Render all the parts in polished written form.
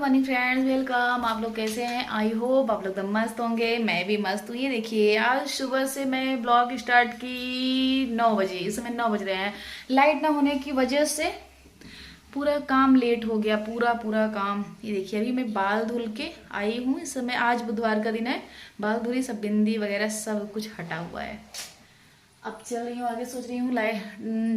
Morning friends, welcome. आप लोग कैसे हैं? आई होप आप लोग एकदम मस्त होंगे। मैं भी मस्त हूँ। ये देखिए, आज सुबह से मैं ब्लॉग स्टार्ट की 9 बजे। इस समय 9 बज रहे हैं। लाइट ना होने की वजह से पूरा काम लेट हो गया। पूरा पूरा काम। ये देखिए, अभी मैं बाल धुल के आई हूँ। इस समय आज बुधवार का दिन है। बाल धुली, सब बिंदी वगैरह सब कुछ हटा हुआ है। अब चल रही हूँ आगे। सोच रही हूँ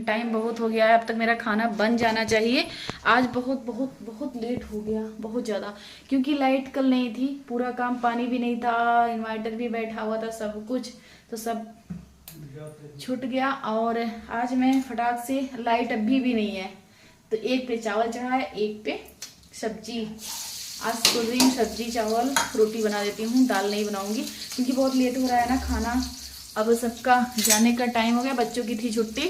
टाइम बहुत हो गया है, अब तक मेरा खाना बन जाना चाहिए। आज बहुत बहुत बहुत लेट हो गया, बहुत ज़्यादा। क्योंकि लाइट कल नहीं थी, पूरा काम, पानी भी नहीं था, इन्वर्टर भी बैठा हुआ था, सब कुछ तो सब छूट गया। और आज मैं फटाक से, लाइट अभी भी नहीं है तो एक पे चावल चढ़ा है, एक पे सब्जी। आज सोच रही हूँ सब्जी चावल रोटी बना देती हूँ, दाल नहीं बनाऊंगी क्योंकि बहुत लेट हो रहा है ना खाना। अब सबका जाने का टाइम हो गया, बच्चों की थी छुट्टी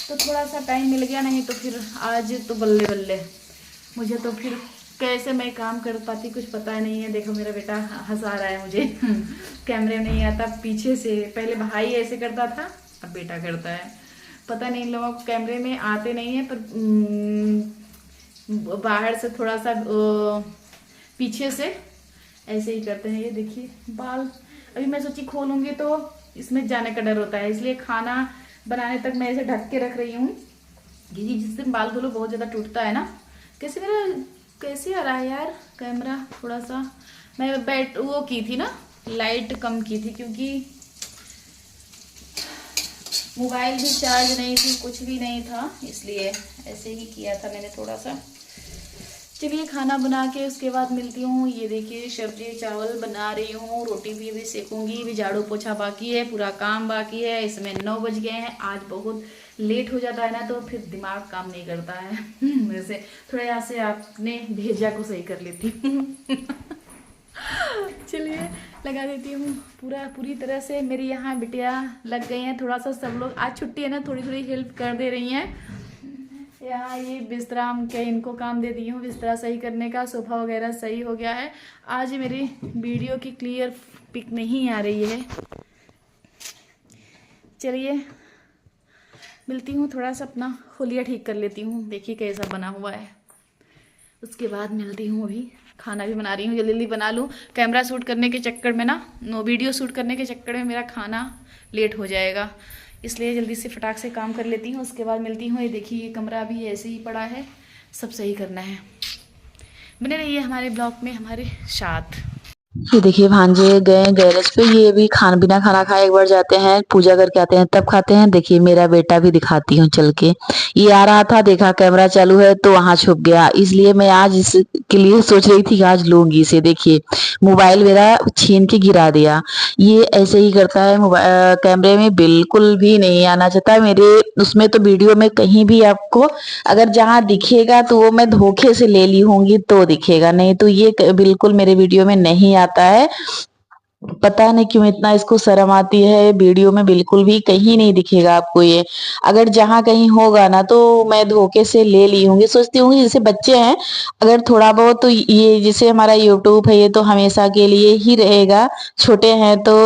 तो थोड़ा सा टाइम मिल गया, नहीं तो फिर आज तो बल्ले बल्ले। मुझे तो फिर कैसे मैं काम कर पाती कुछ पता नहीं है। देखो मेरा बेटा हंसा रहा है मुझे कैमरे में नहीं आता पीछे से। पहले भाई ऐसे करता था, अब बेटा करता है। पता नहीं, इन लोगों को कैमरे में आते नहीं है, पर बाहर से थोड़ा सा पीछे से ऐसे ही करते हैं। ये देखिए बाल, अभी मैं सोची खोलूंगी तो इसमें जाने का डर होता है, इसलिए खाना बनाने तक मैं ऐसे ढक के रख रही हूँ। क्योंकि जिस दिन बाल धुलो बहुत ज़्यादा टूटता है ना। कैसे आ रहा है यार कैमरा? थोड़ा सा मैं वो की थी ना, लाइट कम की थी क्योंकि मोबाइल भी चार्ज नहीं थी, कुछ भी नहीं था, इसलिए ऐसे ही किया था मैंने थोड़ा सा। चलिए खाना बना के उसके बाद मिलती हूँ। ये देखिए सब्जी चावल बना रही हूँ, रोटी भी अभी सेकूंगी। अभी झाड़ू पोछा बाकी है, पूरा काम बाकी है। इसमें 9 बज गए हैं। आज बहुत लेट हो जाता है ना तो फिर दिमाग काम नहीं करता है वैसे थोड़ा यहाँ से आपने भेजा को सही कर लेती हूँ चलिए लगा देती हूँ पूरी तरह से। मेरी यहाँ बिटिया लग गई हैं, थोड़ा सा सब लोग, आज छुट्टी है ना, थोड़ी थोड़ी हेल्प कर दे रही हैं। यहाँ ये बिस्तरा के इनको काम दे दी हूँ, बिस्तरा सही करने का, सोफा वगैरह सही हो गया है। आज मेरी वीडियो की क्लियर पिक नहीं आ रही है। चलिए मिलती हूँ, थोड़ा सा अपना हुलिया ठीक कर लेती हूँ, देखिए कैसा बना हुआ है। उसके बाद मिलती हूँ। अभी खाना भी बना रही हूँ, जल्दी जल्दी बना लूँ। कैमरा शूट करने के चक्कर में ना, वीडियो शूट करने के चक्कर में मेरा खाना लेट हो जाएगा, इसलिए जल्दी से फटाक से काम कर लेती हूँ। उसके बाद मिलती हूँ। ये देखिए ये कमरा भी ऐसे ही पड़ा है, सब सही करना है। बने रहिए हमारे ब्लॉग में हमारे साथ। ये देखिए भांजे गए गैरेज पे। ये भी बिना खाना खाए एक बार जाते हैं, पूजा करके आते हैं, तब खाते हैं। देखिए मेरा बेटा भी दिखाती हूँ चल के। ये आ रहा था, देखा कैमरा चालू है तो वहां छुप गया, इसलिए मैं आज इसके लिए सोच रही थी कि आज लूंगी इसे। देखिए मोबाइल मेरा छीन के गिरा दिया। ये ऐसे ही करता है, मोबाइल कैमरे में बिल्कुल भी नहीं आना चाहता मेरे। उसमें तो वीडियो में कहीं भी आपको अगर जहां दिखेगा तो वो मैं धोखे से ले ली होंगी तो दिखेगा, नहीं तो ये बिल्कुल मेरे वीडियो में नहीं आता है। पता नहीं क्यों इतना इसको शर्म आती है। वीडियो में बिल्कुल भी कहीं नहीं दिखेगा आपको ये। अगर जहां कहीं होगा ना तो मैं धोखे से ले ली होंगी। सोचती हूँ जैसे बच्चे हैं, अगर थोड़ा बहुत तो ये जैसे हमारा यूट्यूब है ये तो हमेशा के लिए ही रहेगा। छोटे हैं तो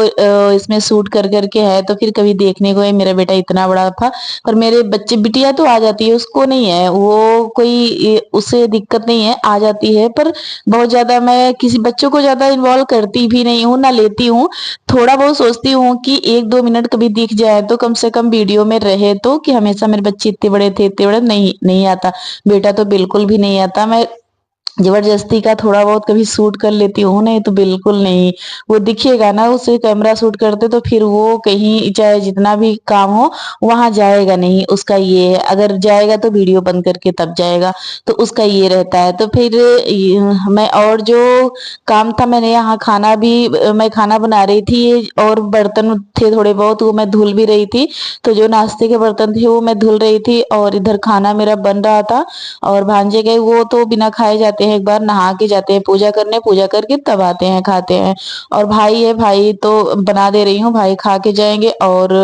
इसमें शूट कर करके है तो फिर कभी देखने को है। मेरा बेटा इतना बड़ा था, पर मेरे बच्चे बिटिया तो आ जाती है, उसको नहीं है वो कोई, उसे दिक्कत नहीं है, आ जाती है। पर बहुत ज्यादा मैं किसी बच्चों को ज्यादा इन्वॉल्व करती भी नहीं हूँ ना लेती हूँ। थोड़ा बहुत सोचती हूँ कि 1-2 मिनट कभी दिख जाए तो कम से कम वीडियो में रहे, तो कि हमेशा मेरे बच्चे इतने बड़े थे इतने बड़े नहीं नहीं आता। बेटा तो बिल्कुल भी नहीं आता। मैं जबरदस्ती का थोड़ा बहुत कभी शूट कर लेती हूँ, नहीं तो बिल्कुल नहीं। वो दिखेगा ना, उसे कैमरा शूट करते तो फिर वो कहीं चाहे जितना भी काम हो वहां जाएगा नहीं। उसका ये है, अगर जाएगा तो वीडियो बंद करके तब जाएगा, तो उसका ये रहता है। तो फिर मैं और जो काम था, मैंने यहाँ खाना भी, मैं खाना बना रही थी और बर्तन थे थोड़े बहुत, वो मैं धुल भी रही थी। तो जो नाश्ते के बर्तन थे वो मैं धुल रही थी और इधर खाना मेरा बन रहा था। और भांजे गए, वो तो बिना खाए जाते हैं, एक बार नहा के जाते हैं पूजा करने, पूजा करके तब आते हैं खाते हैं। और भाई है, भाई तो बना दे रही हूँ, भाई खा के जाएंगे। और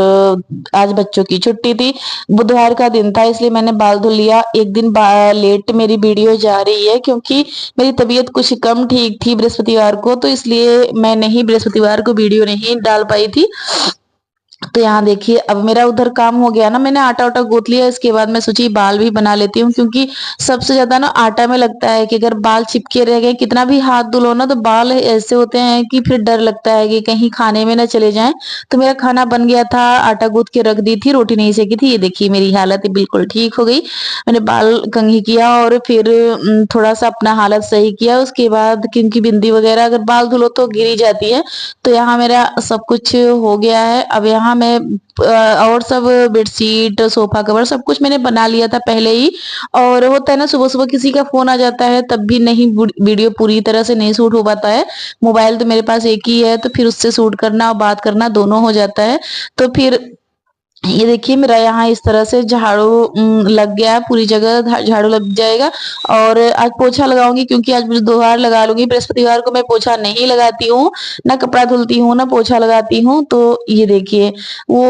आज बच्चों की छुट्टी थी, बुधवार का दिन था, इसलिए मैंने बाल धुल लिया। एक दिन लेट मेरी वीडियो जा रही है क्योंकि मेरी तबीयत कुछ कम ठीक थी बृहस्पतिवार को, तो इसलिए मैं नहीं बृहस्पतिवार को वीडियो नहीं डाल पाई थी। तो यहाँ देखिए अब मेरा उधर काम हो गया ना, मैंने आटा वाटा गूंथ लिया। इसके बाद मैं सोची बाल भी बना लेती हूँ, क्योंकि सबसे ज्यादा ना आटा में लगता है कि अगर बाल चिपके रह गए, कितना भी हाथ धुलो ना, तो बाल ऐसे होते हैं कि फिर डर लगता है कि कहीं खाने में ना चले जाएं। तो मेरा खाना बन गया था, आटा गूंथ के रख दी थी, रोटी नहीं सेकी थी। ये देखिए मेरी हालत बिल्कुल ठीक हो गई। मैंने बाल कंघी किया और फिर थोड़ा सा अपना हालत सही किया। उसके बाद, क्योंकि बिंदी वगैरह अगर बाल धुलो तो गिरी जाती है, तो यहाँ मेरा सब कुछ हो गया है। अब यहाँ मैं और सब बेडशीट, सोफा कवर सब कुछ मैंने बना लिया था पहले ही। और होता है ना, सुबह सुबह किसी का फोन आ जाता है, तब भी नहीं, वीडियो पूरी तरह से नहीं शूट हो पाता है। मोबाइल तो मेरे पास एक ही है, तो फिर उससे शूट करना और बात करना दोनों हो जाता है। तो फिर ये देखिए मेरा यहाँ इस तरह से झाड़ू लग गया है, पूरी जगह झाड़ू लग जाएगा। और आज पोछा लगाऊंगी, क्योंकि आज बुधवार लगा लूंगी, बृहस्पतिवार को मैं पोछा नहीं लगाती हूँ, ना कपड़ा धुलती हूँ ना पोछा लगाती हूँ। तो ये देखिए वो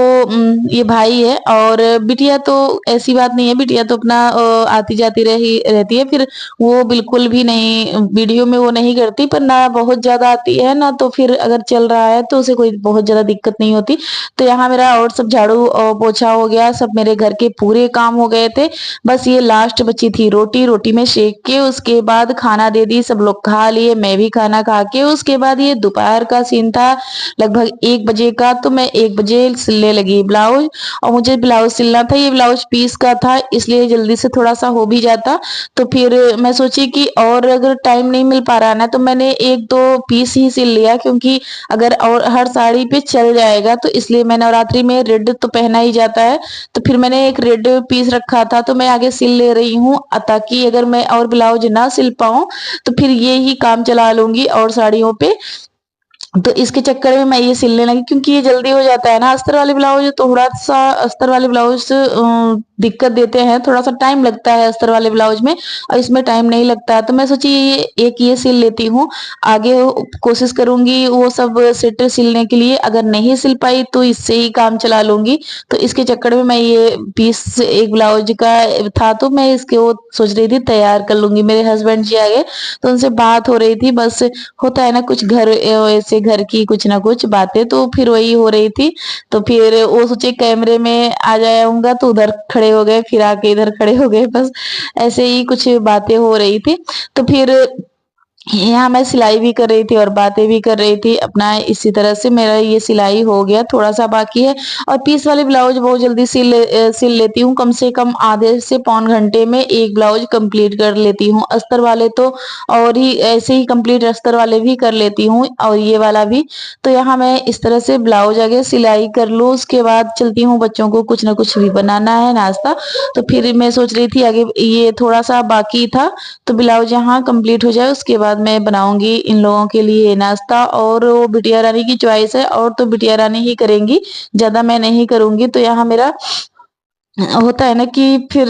ये भाई है। और बिटिया तो ऐसी बात नहीं है, बिटिया तो अपना आती जाती रही रहती है। फिर वो बिल्कुल भी नहीं, वीडियो में वो नहीं करती, पर ना बहुत ज्यादा आती है ना, तो फिर अगर चल रहा है तो उसे कोई बहुत ज्यादा दिक्कत नहीं होती। तो यहाँ मेरा और सब झाड़ू और पोछा हो गया, सब मेरे घर के पूरे काम हो गए थे। बस ये लास्ट बची थी रोटी, रोटी में सेक के उसके बाद खाना दे दी, सब लोग खा लिए, मैं भी खाना खा के उसके बाद ये दोपहर का सीन था, लगभग 1 बजे का। तो मैं 1 बजे सिलने लगी ब्लाउज। और मुझे ब्लाउज सिलना था, ये ब्लाउज पीस का था, इसलिए जल्दी से थोड़ा सा हो भी जाता। तो फिर मैं सोची कि और अगर टाइम नहीं मिल पा रहा ना, तो मैंने 1-2 पीस ही सिल लिया, क्योंकि अगर और हर साड़ी पे चल जाएगा, तो इसलिए मैं नवरात्रि में रेड तो पहना ही जाता है। तो फिर मैंने एक रेड पीस रखा था, तो मैं आगे सिल ले रही हूँ, ताकि अगर मैं और ब्लाउज ना सिल पाऊं, तो फिर ये ही काम चला लूंगी और साड़ियों पे। तो इसके चक्कर में मैं ये सिलने लगी, क्योंकि ये जल्दी हो जाता है ना। अस्तर वाले ब्लाउज थोड़ा सा, अस्तर वाले ब्लाउज दिक्कत देते हैं, थोड़ा सा टाइम लगता है अस्तर वाले ब्लाउज में, और इसमें टाइम नहीं लगता है। तो मैं सोची ये सिल लेती हूँ, आगे कोशिश करूंगी वो सब सेट सिलने के लिए। अगर नहीं सिल पाई तो इससे ही काम चला लूंगी। तो इसके चक्कर में मैं ये पीस एक ब्लाउज का था, तो मैं इसके वो सोच रही थी तैयार कर लूंगी। मेरे हस्बैंड जी आ गए, तो उनसे बात हो रही थी। बस होता है ना, कुछ घर ऐसे घर की कुछ ना कुछ बातें, तो फिर वही हो रही थी। तो फिर वो सोचे कैमरे में आ जाऊंगा, तो उधर खड़े हो गए, फिर आके इधर खड़े हो गए। बस ऐसे ही कुछ बातें हो रही थी। तो फिर यहाँ मैं सिलाई भी कर रही थी और बातें भी कर रही थी अपना। इसी तरह से मेरा ये सिलाई हो गया, थोड़ा सा बाकी है। और पीस वाले ब्लाउज बहुत जल्दी सिल लेती हूँ, कम से कम आधे से पौन घंटे में एक ब्लाउज कंप्लीट कर लेती हूँ। अस्तर वाले तो और ही ऐसे ही कंप्लीट अस्तर वाले भी कर लेती हूँ, और ये वाला भी। तो यहाँ मैं इस तरह से ब्लाउज आगे सिलाई कर लूँ, उसके बाद चलती हूँ, बच्चों को कुछ ना कुछ भी बनाना है नाश्ता। तो फिर मैं सोच रही थी आगे ये थोड़ा सा बाकी था, तो ब्लाउज यहाँ कंप्लीट हो जाए, उसके बाद मैं बनाऊंगी इन लोगों के लिए नाश्ता। और वो बिटिया रानी की चॉइस है, और तो बिटिया रानी ही करेंगी, ज्यादा मैं नहीं करूंगी। तो यहाँ मेरा होता है ना कि फिर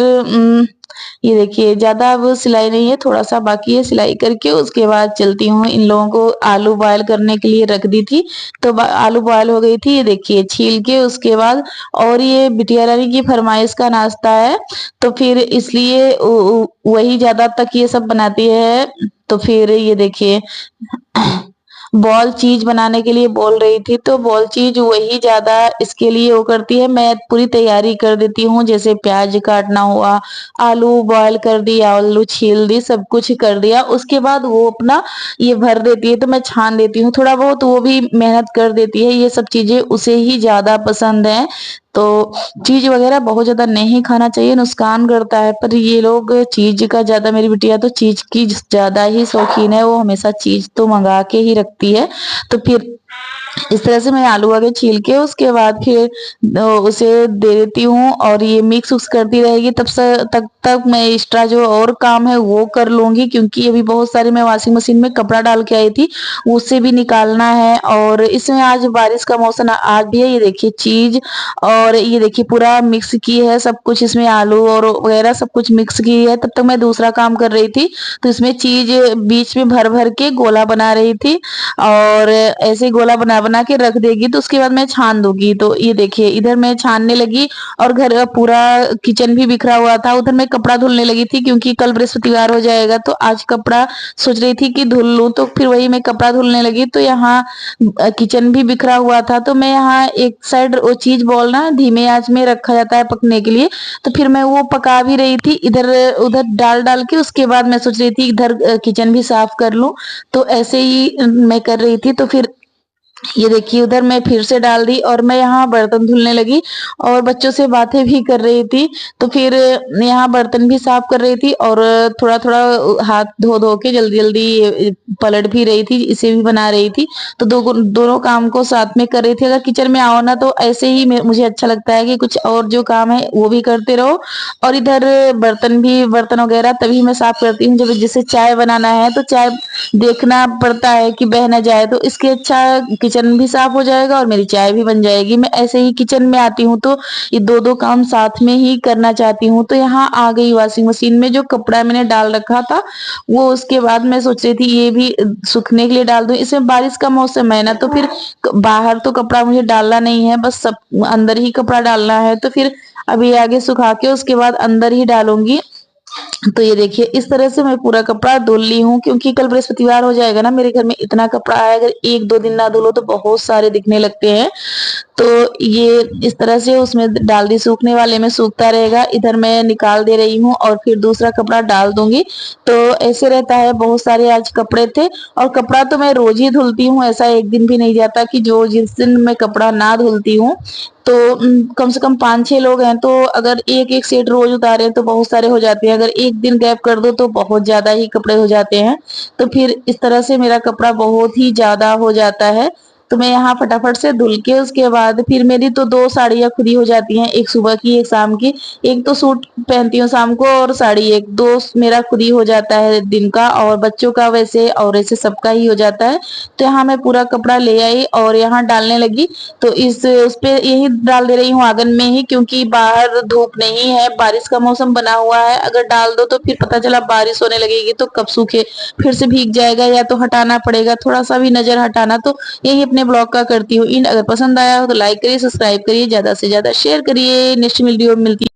ये देखिए ज्यादा अब सिलाई नहीं है, थोड़ा सा बाकी है, सिलाई करके उसके बाद चलती हूँ। इन लोगों को आलू बॉयल करने के लिए रख दी थी, तो आलू बॉयल हो गई थी, ये देखिए छील के उसके बाद। और ये बिटिया रानी की फरमाइश का नाश्ता है, तो फिर इसलिए वही ज्यादा तक ये सब बनाती है। तो फिर ये देखिए बॉल चीज बनाने के लिए बोल रही थी, तो बॉल चीज वही ज्यादा इसके लिए वो करती है। मैं पूरी तैयारी कर देती हूँ, जैसे प्याज काटना हुआ, आलू बॉयल कर दिया, आलू छील दी, सब कुछ कर दिया। उसके बाद वो अपना ये भर देती है, तो मैं छान देती हूँ। थोड़ा बहुत वो भी मेहनत कर देती है, ये सब चीजें उसे ही ज्यादा पसंद है। तो चीज वगैरह बहुत ज्यादा नहीं खाना चाहिए, नुकसान करता है। पर ये लोग चीज का ज्यादा, मेरी बिटिया तो चीज की ज्यादा ही शौकीन है, वो हमेशा चीज तो मंगा के ही रखती है। तो फिर इस तरह से मैं आलू आगे छील के उसके बाद फिर उसे दे देती हूँ, और ये मिक्स उक्स करती रहेगी। तब तक मैं एक्स्ट्रा जो और काम है वो कर लूंगी, क्योंकि अभी बहुत सारे मैं वॉशिंग मशीन में कपड़ा डाल के आई थी, उससे भी निकालना है। और इसमें आज बारिश का मौसम आज भी है, ये देखिए चीज, और ये देखिए पूरा मिक्स की है सब कुछ, इसमें आलू और वगैरह सब कुछ मिक्स की है। तब तक मैं दूसरा काम कर रही थी, तो इसमें चीज बीच में भर भर के गोला बना रही थी। और ऐसे ही गोला बना बना के रख देगी तो उसके बाद मैं छान दूंगी। तो ये देखिए इधर मैं छानने लगी और घर पूरा किचन भी बिखरा हुआ था। उधर मैं कपड़ा धुलने लगी थी क्योंकि कल बृहस्पतिवार हो जाएगा तो आज कपड़ा सोच रही थी कि धुल लूं, तो फिर वही मैं कपड़ा धुलने लगी तो यहाँ किचन भी बिखरा हुआ था। तो मैं यहाँ एक साइड वो चीज बॉल ना धीमे आंच में रखा जाता है पकने के लिए, तो फिर मैं वो पका भी रही थी इधर उधर डाल डाल के। उसके बाद मैं सोच रही थी इधर किचन भी साफ कर लूं, तो ऐसे ही मैं कर रही थी। तो फिर ये देखिए उधर मैं फिर से डाल दी और मैं यहाँ बर्तन धुलने लगी और बच्चों से बातें भी कर रही थी। तो फिर यहाँ बर्तन भी साफ कर रही थी और थोड़ा थोड़ा हाथ धो धो के जल्दी जल्दी पलट भी रही थी, इसे भी बना रही थी। तो दोनों काम को साथ में कर रही थी। अगर किचन में आओ ना तो ऐसे ही मुझे अच्छा लगता है कि कुछ और जो काम है वो भी करते रहो और इधर बर्तन वगैरह तभी मैं साफ करती हूँ जब जिसे चाय बनाना है। तो चाय देखना पड़ता है कि बह ना जाए, तो इसके अच्छा किचन भी साफ हो जाएगा और मेरी चाय भी बन जाएगी। मैं ऐसे ही किचन में आती हूँ तो ये दो दो काम साथ में ही करना चाहती हूँ। तो यहाँ आ गई वॉशिंग मशीन में जो कपड़ा मैंने डाल रखा था वो, उसके बाद मैं सोच रही थी ये भी सूखने के लिए डाल दूं। इसमें बारिश का मौसम है ना तो फिर बाहर तो कपड़ा मुझे डालना नहीं है, बस सब अंदर ही कपड़ा डालना है। तो फिर अभी आगे सुखा के उसके बाद अंदर ही डालूंगी। तो ये देखिए इस तरह से मैं पूरा कपड़ा धुल ली हूँ क्योंकि कल बृहस्पतिवार हो जाएगा ना। मेरे घर में इतना कपड़ा है, अगर एक दो दिन ना धुलो तो बहुत सारे दिखने लगते हैं। तो ये इस तरह से उसमें डाल दी, सूखने वाले में सूखता रहेगा। इधर मैं निकाल दे रही हूँ और फिर दूसरा कपड़ा डाल दूंगी। तो ऐसे रहता है। बहुत सारे आज कपड़े थे और कपड़ा तो मैं रोज ही धुलती हूँ, ऐसा एक दिन भी नहीं जाता कि जो जिस दिन मैं कपड़ा ना धुलती हूँ। तो कम से कम 5-6 लोग हैं तो अगर एक एक सेट रोज उतारे तो बहुत सारे हो जाते हैं। अगर एक दिन गैप कर दो तो बहुत ज्यादा ही कपड़े हो जाते हैं। तो फिर इस तरह से मेरा कपड़ा बहुत ही ज्यादा हो जाता है। तो मैं यहाँ फटाफट से धुल के उसके बाद फिर मेरी तो 2 साड़ियाँ खुद ही हो जाती हैं, एक सुबह की एक शाम की। एक तो सूट पहनती हूँ शाम को और साड़ी एक दो मेरा खुद ही हो जाता है दिन का, और बच्चों का वैसे और ऐसे सबका ही हो जाता है। तो यहाँ मैं पूरा कपड़ा ले आई और यहाँ डालने लगी। तो इस उस पे यही डाल दे रही हूँ आंगन में ही, क्योंकि बाहर धूप नहीं है, बारिश का मौसम बना हुआ है। अगर डाल दो तो फिर पता चला बारिश होने लगेगी तो कब सूखे, फिर से भीग जाएगा या तो हटाना पड़ेगा, थोड़ा सा भी नजर हटाना। तो यही अपने ब्लॉग का करती हूँ। इन अगर पसंद आया हो तो लाइक करिए, सब्सक्राइब करिए, ज्यादा से ज्यादा शेयर करिए। नेक्स्ट वीडियो में मिलती